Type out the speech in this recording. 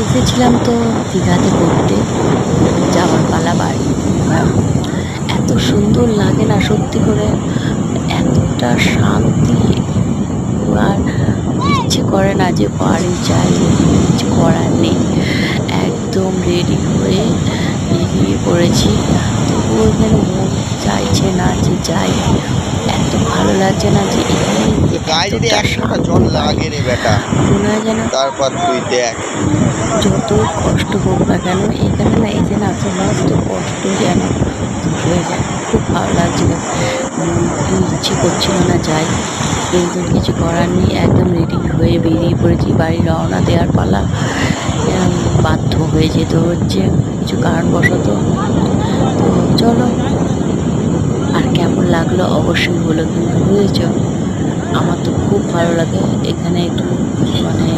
এসেছিলাম তো দীঘাতে ঘুরতে, যাওয়ার পালা বাড়ি। এত সুন্দর লাগে না সত্যি করে, এতটা শান্তি। আর ইচ্ছে করে না যে বাড়ি যাই, কিছু করার নেই। একদম রেডি হয়ে বেরিয়ে পড়েছি, তবুও যেন মন চাইছে না যে যাই। এত ভালো লাগছে না যে এখানে গায়ে যদি এতটা এক ফোঁটা শান্তি জল পাই। লাগে রে বেটা, মনে হয় যেন তারপর তুই দেখ। যতই কষ্ট হোক না কেন, এখানে না এসে না সমস্ত কষ্ট যেন দূর হয়ে যায়। খুব ভালো লাগছিল। ইচ্ছে করছিল না যাই, কিন্তু কিছু করার নেই। একদম রেডি হয়ে বেরিয়ে পড়েছি, বাড়ি রওনা দেওয়ার পালা। বাধ্য হয়ে যেতে হচ্ছে কিছু কারণবশত। তো চলো, আর কেমন লাগলো অবশ্যই বলো কিন্তু, বুঝেছ? আমার তো খুব ভালো লাগে এখানে একটু মানে